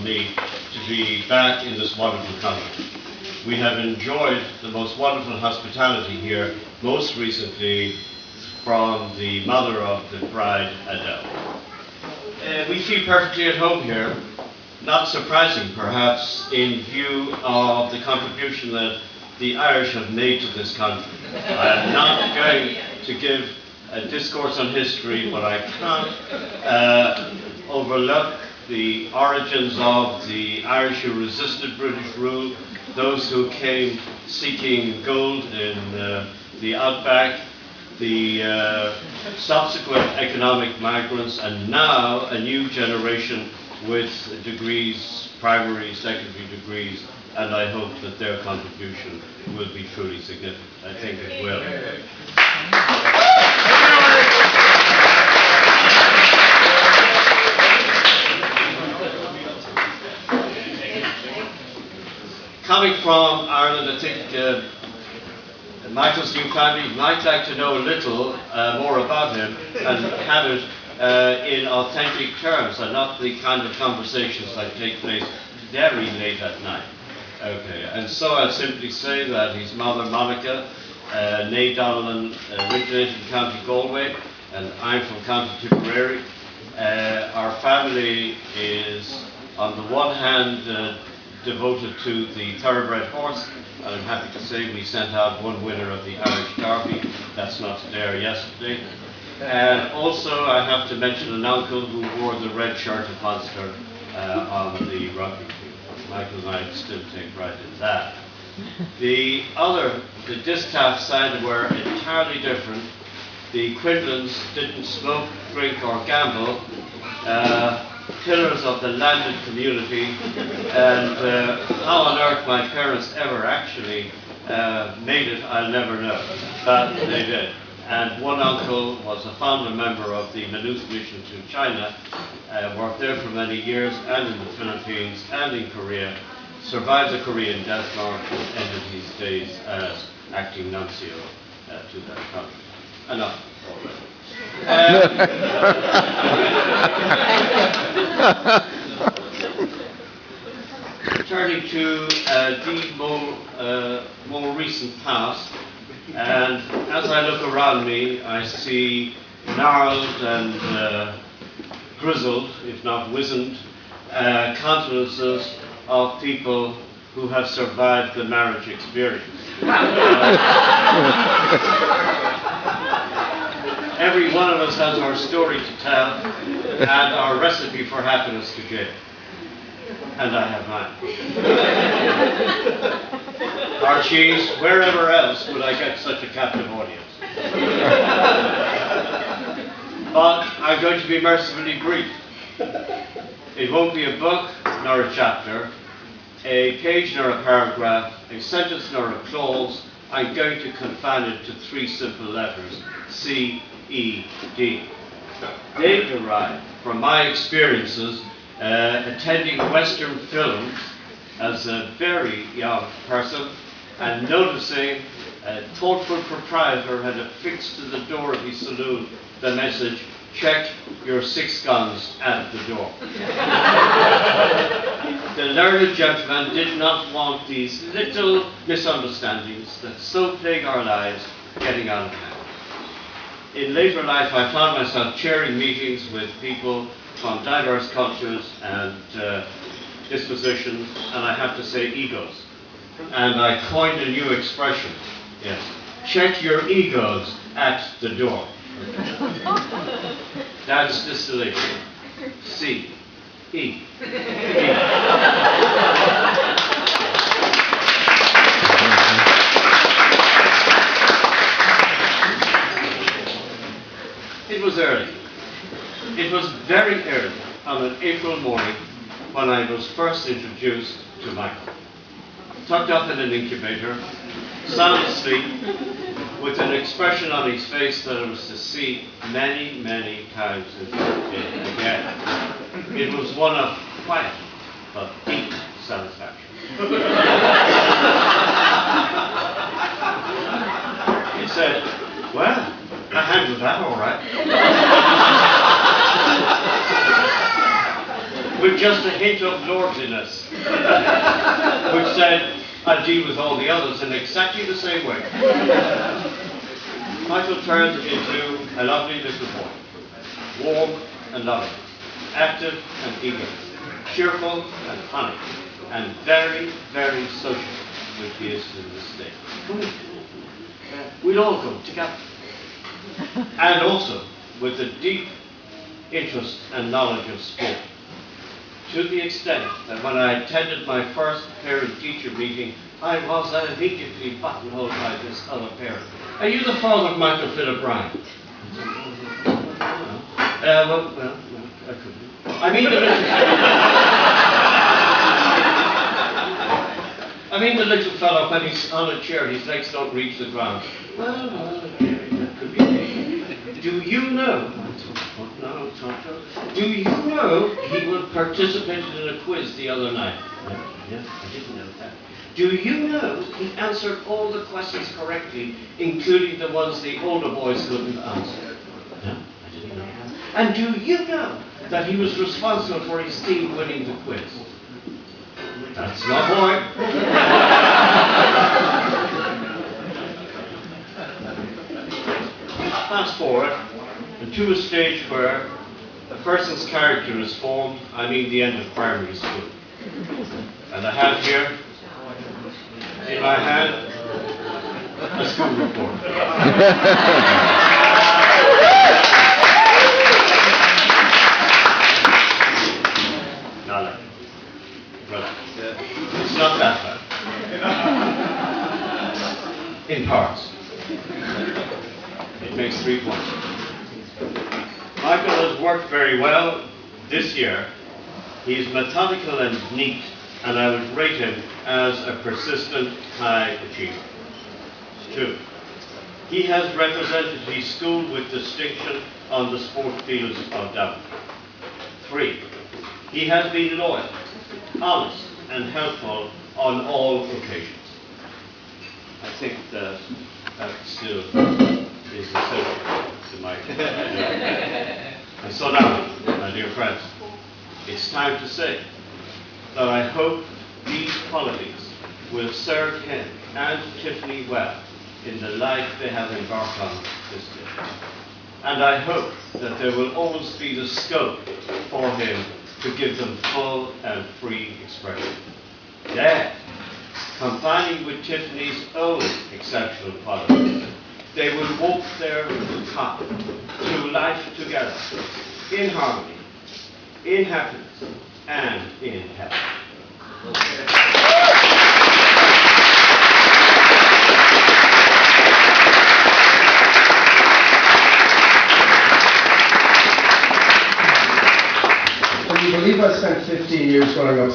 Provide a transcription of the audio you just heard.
me to be back in this wonderful country. We have enjoyed the most wonderful hospitality here, most recently from the mother of the bride, Adele. We feel perfectly at home here, not surprising perhaps in view of the contribution that the Irish have made to this country. I am not going to give a discourse on history, but I can't overlook the origins of the Irish who resisted British rule, those who came seeking gold in the outback, the subsequent economic migrants, and now a new generation with degrees, primary, secondary degrees, and I hope that their contribution will be truly significant. I think it will. Coming from Ireland, I think Michael's new family might like to know a little more about him and have it in authentic terms and not the kind of conversations that take place very late at night. Okay, and so I'll simply say that his mother, Monica, née Donnellan, originated in County Galway, and I'm from County Tipperary. Our family is, on the one hand, devoted to the thoroughbred horse, and I'm happy to say we sent out one winner of the Irish Derby. That's not there yesterday. And also I have to mention an uncle who wore the red shirt of Munster on the rugby field. Michael and I still take pride in that. The distaff side were entirely different. The Quinlans didn't smoke, drink or gamble. Pillars of the landed community, and how on earth my parents ever actually made it, I'll never know, but they did. And one uncle was a founder member of the Maynooth Mission to China, worked there for many years, and in the Philippines, and in Korea, survived the Korean death march, and ended his days as acting nuncio to that country. Enough already. Turning to the more recent past, and as I look around me, I see gnarled and grizzled, if not wizened, countenances of people who have survived the marriage experience. Every one of us has our story to tell and our recipe for happiness to give. And I have mine. Archie's, wherever else would I get such a captive audience? But I'm going to be mercifully brief. It won't be a book nor a chapter, a page nor a paragraph, a sentence nor a clause. I'm going to confine it to three simple letters: C-E-D. They derive from my experiences attending Western films as a very young person and noticing a thoughtful proprietor had affixed to the door of his saloon the message, "Check your 6 guns at the door." The learned gentleman did not want these little misunderstandings that so plague our lives getting out of hand. In later life, I found myself chairing meetings with people from diverse cultures and dispositions, and I have to say egos. And I coined a new expression, yes, check your egos at the door. That's distillation. C-E-E. It was early. It was very early on an April morning when I was first introduced to Michael. Tucked up in an incubator, sound asleep, with an expression on his face that I was to see many, many times again. It was one of quiet but deep satisfaction. He said, "Well, I handled that all right." with just a hint of lordliness, which said, I'll deal with all the others in exactly the same way. Michael turned into a lovely little boy, warm and loving, active and eager, cheerful and funny, and very, very social, which he is to this day. We'll all go together. And also with a deep interest and knowledge of sport, to the extent that when I attended my first parent-teacher meeting, I was immediately buttonholed by this other parent. Are you the father of Michael Philip Ryan? Well, I could be. I mean the little fellow, when he's on a chair, his legs don't reach the ground. Well, that could be me. Do you know? No, it's not true. Do you know he participated in a quiz the other night? Yeah, I didn't know that. Do you know he answered all the questions correctly, including the ones the older boys couldn't answer? No, I didn't know that. And do you know that he was responsible for his team winning the quiz? That's my boy. Fast forward to a stage where a person's character is formed, I mean the end of primary school. And I have here in my hand a school report. It's not that bad. In parts. It makes 3 points. Michael has worked very well this year. He's methodical and neat, and I would rate him as a persistent high achiever. 2. He has represented his school with distinction on the sport fields of Dublin. 3. He has been loyal, honest, and helpful on all occasions. I think that still is essential to Michael. And so now, my dear friends, it's time to say that I hope these qualities will serve him and Tiffany well in the life they have embarked on this day. And I hope that there will always be the scope for him to give them full and free expression. Yet, combining with Tiffany's own exceptional qualities, they will walk their path through life together, in harmony, in happiness, and in health. Can you believe I spent 15 years growing up